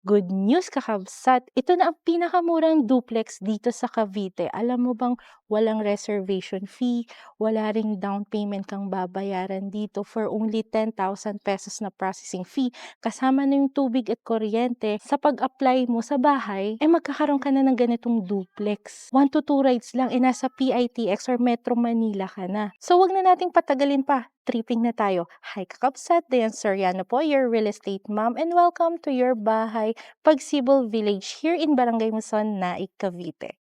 Good news kakabsat! Ito na ang pinakamurang duplex dito sa Cavite. Alam mo bang walang reservation fee, wala ring down payment kang babayaran dito for only 10,000 pesos na processing fee. Kasama na yung tubig at kuryente. Sa pag-apply mo sa bahay, ay magkakaroon ka na ng ganitong duplex. 1 to 2 rides lang, nasa PITX or Metro Manila ka na. So wag na nating patagalin pa. Tripping na tayo. Hi kakabsat, Dayan Soriano po, your real estate mom, and welcome to your bahay Pagsibol Village here in Barangay Muson, Naik, Cavite.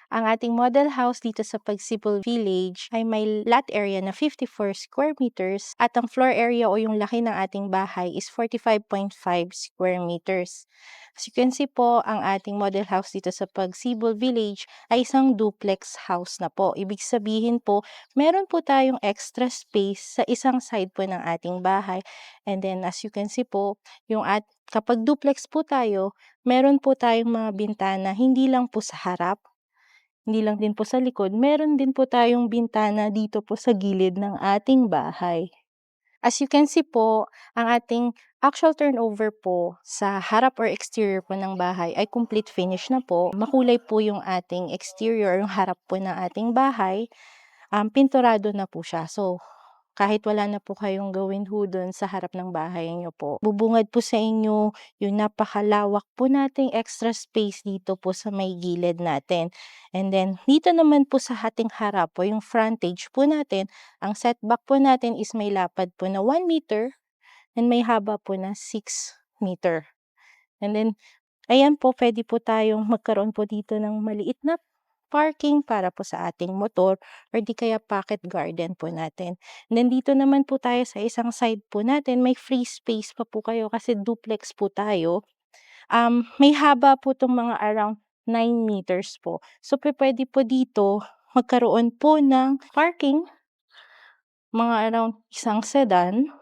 Ang ating model house dito sa Pagsibol Village ay may lot area na 54 square meters at ang floor area o yung laki ng ating bahay is 45.5 square meters. As you can see po, ang ating model house dito sa Pagsibol Village ay isang duplex house na po. Ibig sabihin po, meron po tayong extra space sa isang side po ng ating bahay. And then as you can see po, kapag duplex po tayo, meron po tayong mga bintana hindi lang po sa harap, hindi lang din po sa likod, meron din po tayong bintana dito po sa gilid ng ating bahay. As you can see po, ang ating actual turnover po sa harap or exterior po ng bahay ay complete finish na po. Makulay po yung ating exterior, yung harap po ng ating bahay. Pinturado na po siya. So, kahit wala na po kayong gawin ho dun sa harap ng bahay niyo po, bubungad po sa inyo yung napakalawak po nating extra space dito po sa may gilid natin. And then, dito naman po sa ating harap po, yung frontage po natin, ang setback po natin is may lapad po na 1 meter and may haba po na 6 meter. And then, ayan po, pwede po tayong magkaroon po dito ng maliit na parking para po sa ating motor or di kaya pocket garden po natin. And then dito naman po tayo sa isang side po natin, may free space pa po kayo kasi duplex po tayo. May haba po itong mga around 9 meters po. So pwede po dito magkaroon po ng parking, mga around isang sedan,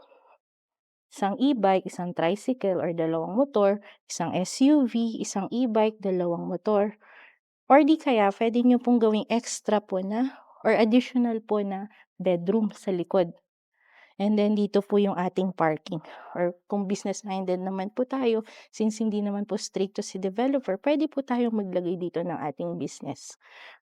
isang e-bike, isang tricycle or dalawang motor, isang SUV, isang e-bike, dalawang motor. Or di kaya pwede nyo pong gawing extra po na or additional po na bedroom sa likod. And then dito po yung ating parking. Or kung business-minded naman po tayo, since hindi naman po stricto si developer, pwede po tayong maglagay dito ng ating business.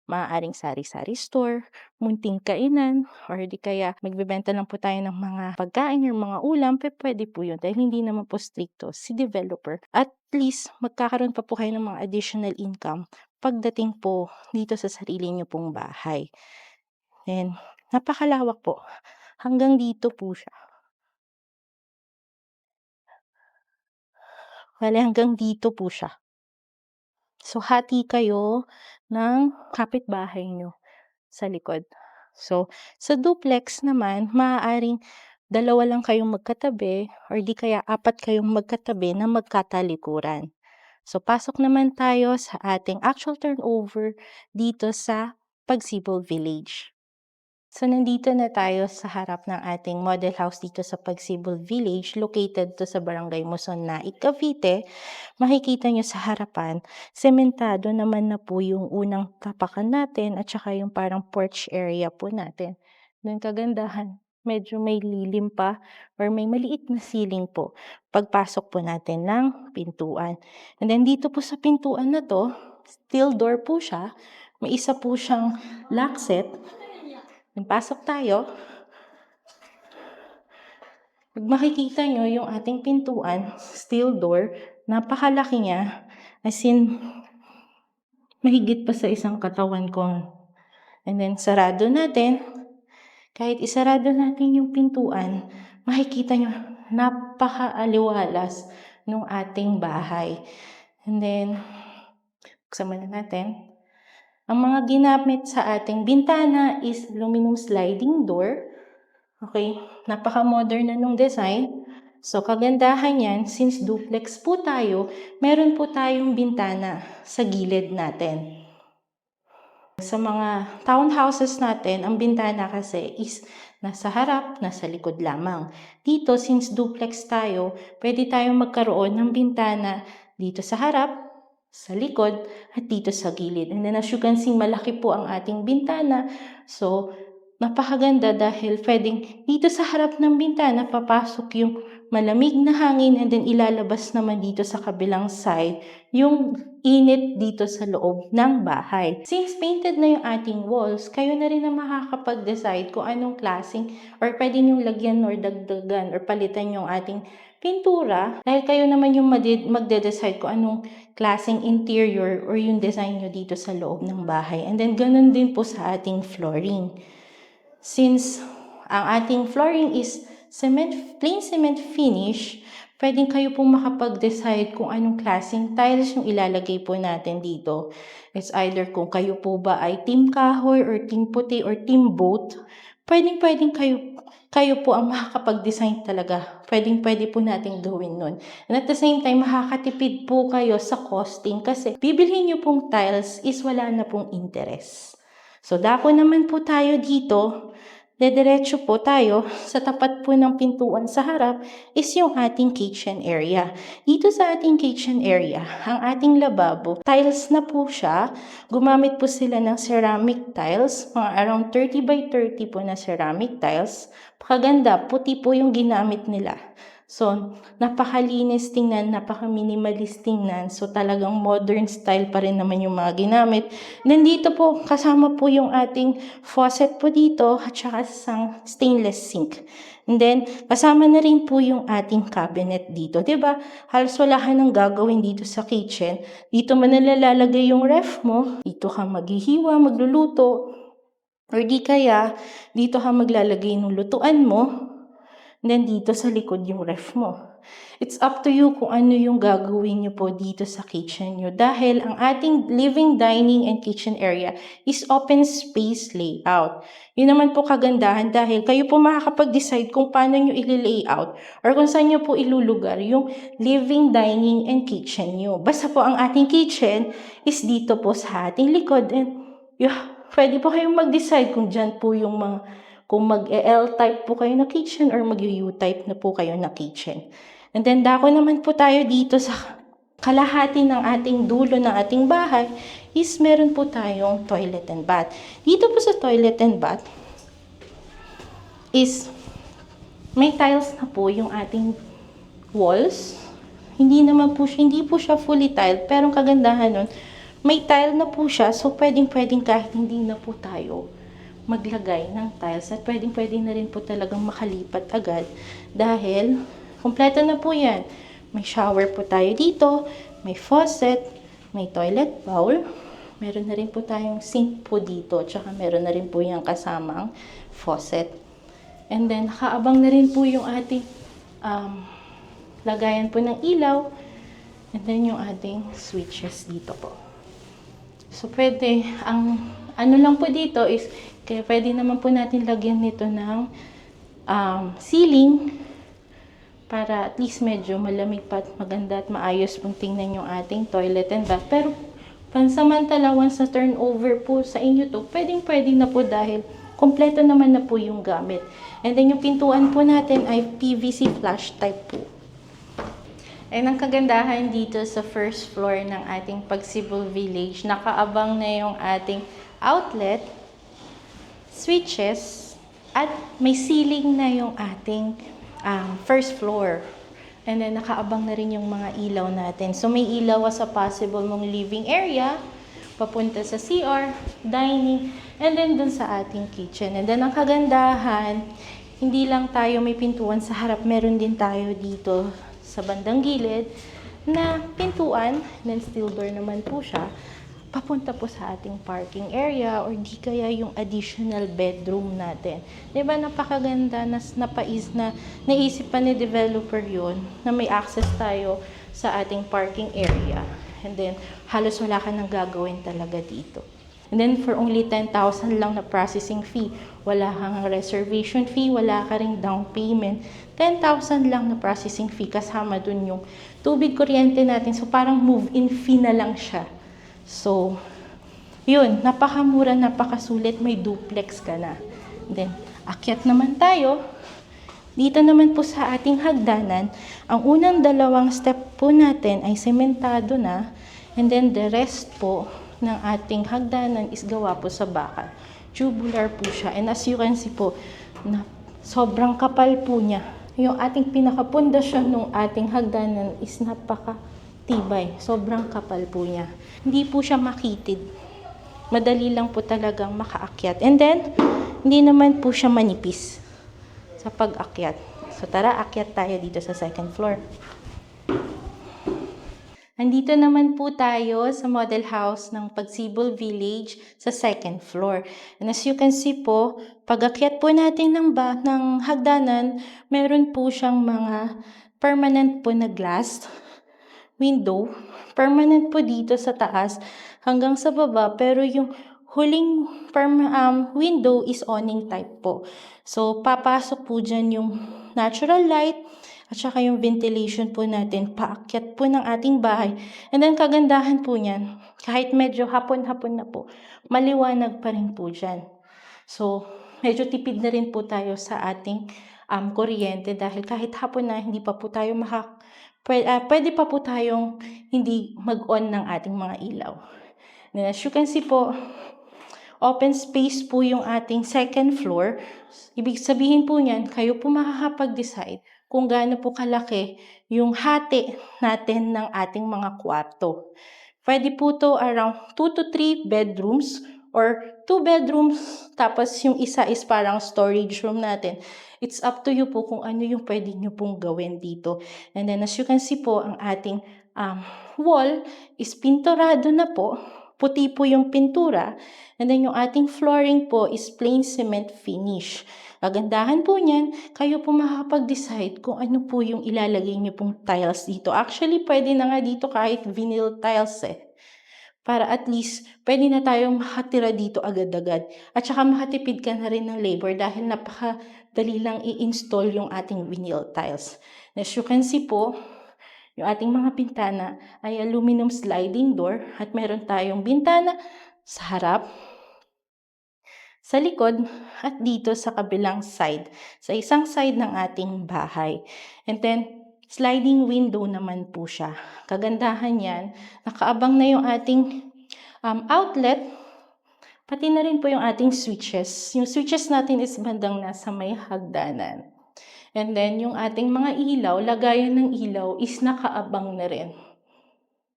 Maaaring sari-sari store, munting kainan, or di kaya magbebenta lang po tayo ng mga pagkain or mga ulam, pwede po yun dahil hindi naman po stricto si developer. At least, magkakaroon pa po kayo ng mga additional income pagdating po dito sa sarili niyo pong bahay. And napakalawak po. Hanggang dito po siya. Hanggang dito po siya. So, hati kayo ng kapitbahay nyo sa likod. So, sa duplex naman, maaaring dalawa lang kayong magkatabi or di kaya 4 kayong magkatabi na magkatalikuran. So, pasok naman tayo sa ating actual turnover dito sa Pagsibol Village. So, nandito na tayo sa harap ng ating model house dito sa Pagsibol Village, located to sa Barangay Muson, Naik, Cavite. Makikita nyo sa harapan, sementado naman na po yung unang tapakan natin at saka yung parang porch area po natin. Doon kagandahan, medyo may lilim pa or may maliit na ceiling po pagpasok po natin ng pintuan. And then dito po sa pintuan na to, steel door po siya. May isa po siyang lock set. Pasok tayo. Pag makikita nyo yung ating pintuan, steel door, napakalaki niya. As in, mahigit pa sa isang katawan ko. And then, sarado natin. Kahit isarado natin yung pintuan, makikita nyo, napaka-aliwalas ng ating bahay. And then, buksan muna natin. Ang mga ginamit sa ating bintana is aluminum sliding door. Okay, napaka-modern na nung design. So, kagandahan yan, since duplex po tayo, meron po tayong bintana sa gilid natin. Sa mga townhouses natin, ang bintana kasi is nasa harap, nasa likod lamang. Dito, since duplex tayo, pwede tayong magkaroon ng bintana dito sa harap, sa likod, at dito sa gilid. And then as you can see, malaki po ang ating bintana. So, napakaganda dahil pwedeng dito sa harap ng bintana, papasok yung malamig na hangin and then ilalabas naman dito sa kabilang side yung init dito sa loob ng bahay. Since painted na yung ating walls, kayo na rin na makakapag-decide kung anong klaseng or pwede nyong lagyan or dagdagan or palitan yung ating pintura dahil kayo naman yung magde-decide kung anong klaseng interior or yung design nyo dito sa loob ng bahay. And then ganun din po sa ating flooring. Since ang ating flooring is plain cement finish, pwedeng kayo pong makapag-decide kung anong klaseng tiles yung ilalagay po natin dito. It's either kung kayo po ba ay team kahoy or team puti or team boat, pwedeng kayo po ang makakapag-design talaga. Pwede po natin gawin nun. And at the same time, makakatipid po kayo sa costing kasi bibilhin nyo pong tiles is wala na pong interest. So, dako naman po tayo dito. Dediretso po tayo sa tapat po ng pintuan sa harap is yung ating kitchen area. Dito sa ating kitchen area, ang ating lababo, tiles na po siya. Gumamit po sila ng ceramic tiles, mga around 30 by 30 po na ceramic tiles. Pakaganda, puti po yung ginamit nila. So, napakalinis tingnan, napaka-minimalist tingnan. So, talagang modern style pa rin naman yung mga ginamit. Then, dito po, kasama po yung ating faucet po dito at saka isang stainless sink. And then, kasama na rin po yung ating cabinet dito. Diba? Halos wala ka nang gagawin dito sa kitchen. Dito mo nalalagay yung ref mo. Dito ka maghihiwa, magluluto. Or di kaya, dito ka maglalagay ng lutuan mo. And then dito sa likod yung ref mo. It's up to you kung ano yung gagawin nyo po dito sa kitchen nyo. Dahil ang ating living, dining, and kitchen area is open space layout. Yun naman po kagandahan dahil kayo po makakapag-decide kung paano nyo i-layout or kung saan nyo po ilulugar yung living, dining, and kitchen nyo. Basta po ang ating kitchen is dito po sa ating likod. And pwede po kayong mag-decide kung dyan po yung kung mag-L-type po kayo na kitchen or mag-U-type na po kayo na kitchen. And then, dako naman po tayo dito sa kalahati ng ating dulo ng ating bahay is meron po tayong toilet and bath. Dito po sa toilet and bath is may tiles na po yung ating walls. Hindi po siya fully tiled, pero ang kagandahan nun, may tile na po siya, so pwedeng kahit hindi na po tayo maglagay ng tiles at pwede na rin po talagang makalipat agad dahil kompleto na po yan. May shower po tayo dito, may faucet, may toilet bowl, meron na rin po tayong sink po dito, tsaka meron na rin po yung kasamang faucet. And then, nakaabang na rin po yung ating lagayan po ng ilaw and then yung ating switches dito po. So, pwede, ang ano lang po dito is kaya pwede naman po natin lagyan nito ng ceiling para at least medyo malamig pa at maganda at maayos pong tingnan yung ating toilet and bath. Pero pansamantala, once na turnover po sa inyo to, pwede na po dahil kompleto naman na po yung gamit. And then yung pintuan po natin ay PVC flush type po. And ang kagandahan dito sa first floor ng ating Pagsibol Village, nakaabang na yung ating outlet, switches, at may ceiling na yung ating first floor. And then, nakaabang na rin yung mga ilaw natin. So, may ilaw sa possible mong living area, papunta sa CR, dining, and then dun sa ating kitchen. And then, ang kagandahan, hindi lang tayo may pintuan sa harap, meron din tayo dito sa bandang gilid na pintuan, then steel door naman po siya, papunta po sa ating parking area or di kaya yung additional bedroom natin. Diba napakaganda na naisip pa ni developer yun na may access tayo sa ating parking area. And then halos wala ka nang gagawin talaga dito. And then for only 10,000 lang na processing fee, wala kang reservation fee, wala ka ring down payment, 10,000 lang na processing fee kasama dun yung tubig, kuryente natin. So parang move-in fee na lang siya. So, yun, napakamura, napakasulit, may duplex ka na. Then, Akyat naman tayo. Dito naman po sa ating hagdanan, ang unang dalawang step po natin ay sementado na, and then the rest po ng ating hagdanan is gawa po sa bakal. Tubular po siya, and as you can see po, na sobrang kapal po niya. Yung ating pinakapundasyon ng ating hagdanan is napaka-tibay. Sobrang kapal po niya. Hindi po siya makitid. Madali lang po talagang makaakyat. And then, hindi naman po siya manipis sa pag-akyat. So tara, akyat tayo dito sa second floor. Andito naman po tayo sa model house ng Pagsibol Village sa second floor. And as you can see po, pag-akyat po natin ng hagdanan, meron po siyang mga permanent po na glass window. Permanent po dito sa taas hanggang sa baba, pero yung huling window is awning type po. So, papasok po dyan yung natural light at saka yung ventilation po natin paakyat po ng ating bahay. And then, kagandahan po niyan, kahit medyo hapon-hapon na po, maliwanag pa rin po dyan. So, medyo tipid na rin po tayo sa ating kuryente dahil kahit hapon na hindi pa po tayo pwede pa po tayong hindi mag-on ng ating mga ilaw. Then as you can see po, open space po yung ating second floor. Ibig sabihin po niyan, kayo po makakapag-decide kung gaano po kalaki yung hati natin ng ating mga kwarto. Pwede po to around 2 to 3 bedrooms or 2 bedrooms, tapos yung isa is parang storage room natin. It's up to you po kung ano yung pwede nyo pong gawin dito. And then as you can see po, ang ating wall is pinturado na po. Puti po yung pintura. And then yung ating flooring po is plain cement finish. Kagandahan po niyan, kayo po makakapag-decide kung ano po yung ilalagay niyo pong tiles dito. Actually, pwede na nga dito kahit vinyl tiles para at least pwede na tayong makatira dito agad-agad. At saka makatipid ka na rin ng labor dahil napakadali lang i-install yung ating vinyl tiles. As you can see po, yung ating mga bintana ay aluminum sliding door at meron tayong bintana sa harap, sa likod, at dito sa kabilang side, sa isang side ng ating bahay. And then, sliding window naman po siya. Kagandahan yan, nakaabang na yung ating outlet, pati na rin po yung ating switches. Yung switches natin is bandang nasa may hagdanan. And then, yung ating mga ilaw, lagayan ng ilaw is nakaabang na rin.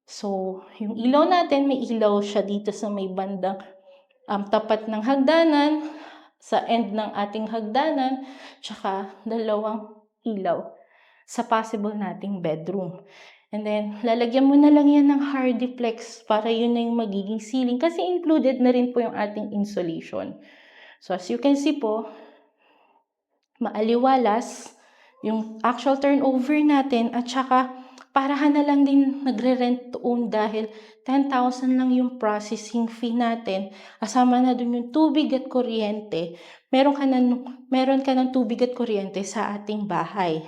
So, yung ilaw natin, may ilaw siya dito sa may bandang tapat ng hagdanan, sa end ng ating hagdanan, tsaka dalawang ilaw sa possible nating bedroom. And then, lalagyan mo na lang yan ng Hardiplex para yun na yung magiging ceiling kasi included na rin po yung ating insulation. So, as you can see po, maaliwalas yung actual turnover natin at saka parahan na lang din nagre-rent to own dahil 10,000 lang yung processing fee natin. Kasama na dun yung tubig at kuryente. Meron ka ng tubig at kuryente sa ating bahay.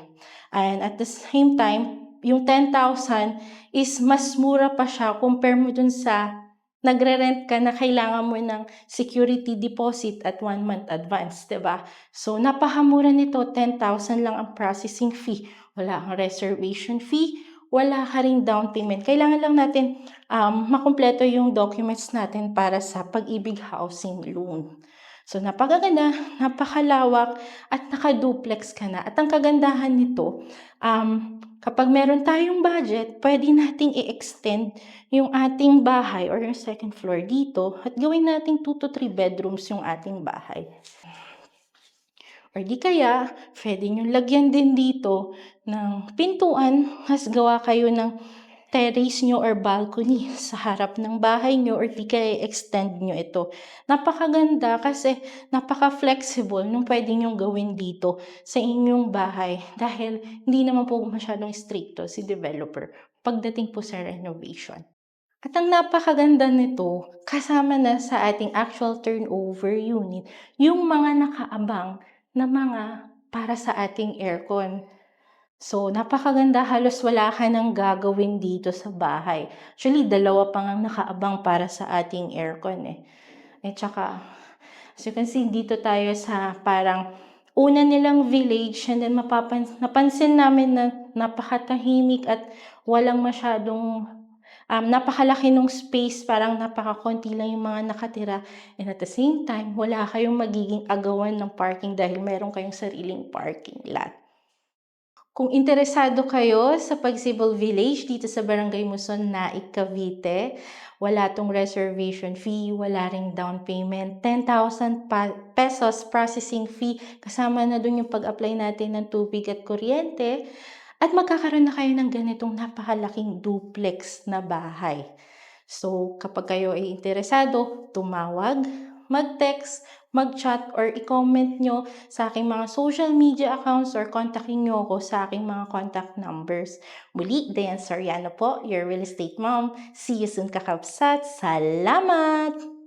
And at the same time, yung 10,000 is mas mura pa siya compare mo dun sa nagre-rent ka na kailangan mo ng security deposit at 1 month advance, diba? So, napakamura nito, 10,000 lang ang processing fee. Wala kang reservation fee, wala ka ring down payment. Kailangan lang natin makumpleto yung documents natin para sa Pag-ibig Housing Loan. So, napakaganda, napakalawak, at naka-duplex ka na. At ang kagandahan nito, kapag meron tayong budget, pwede nating i-extend yung ating bahay or yung second floor dito at gawin nating 2 to 3 bedrooms yung ating bahay. Or di kaya, pwede nyo lagyan din dito ng pintuan, has gawa kayo ng terrace nyo or balcony sa harap ng bahay nyo or di kaya extend nyo ito. Napakaganda kasi napaka-flexible nung pwede nyo gawin dito sa inyong bahay dahil hindi naman po masyadong stricto si developer pagdating po sa renovation. At ang napakaganda nito, kasama na sa ating actual turnover unit, yung mga nakaabang na mga para sa ating aircon. So, napakaganda, halos wala ka nang gagawin dito sa bahay. Actually, 2 pa nga nakaabang para sa ating aircon . At saka, As you can see, dito tayo sa parang una nilang village, and then napansin namin na napakatahimik at walang masyadong napakalaki nung space, parang napakakonti lang yung mga nakatira, and at the same time, wala kayong magiging agawan ng parking dahil meron kayong sariling parking lot. Kung interesado kayo sa Pagsibol Village dito sa Barangay Muson, Naik, Cavite, wala tong reservation fee, wala ring down payment, 10,000 pesos processing fee, kasama na dun yung pag-apply natin ng tubig at kuryente, at magkakaroon na kayo ng ganitong napakalaking duplex na bahay. So, kapag kayo ay interesado, tumawag, mag-text, mag-chat, or i-comment nyo sa aking mga social media accounts, or kontakin nyo ako sa aking mga contact numbers. Muli, Dayan Soriano po, your real estate mom. See you soon, kakabsat. Salamat!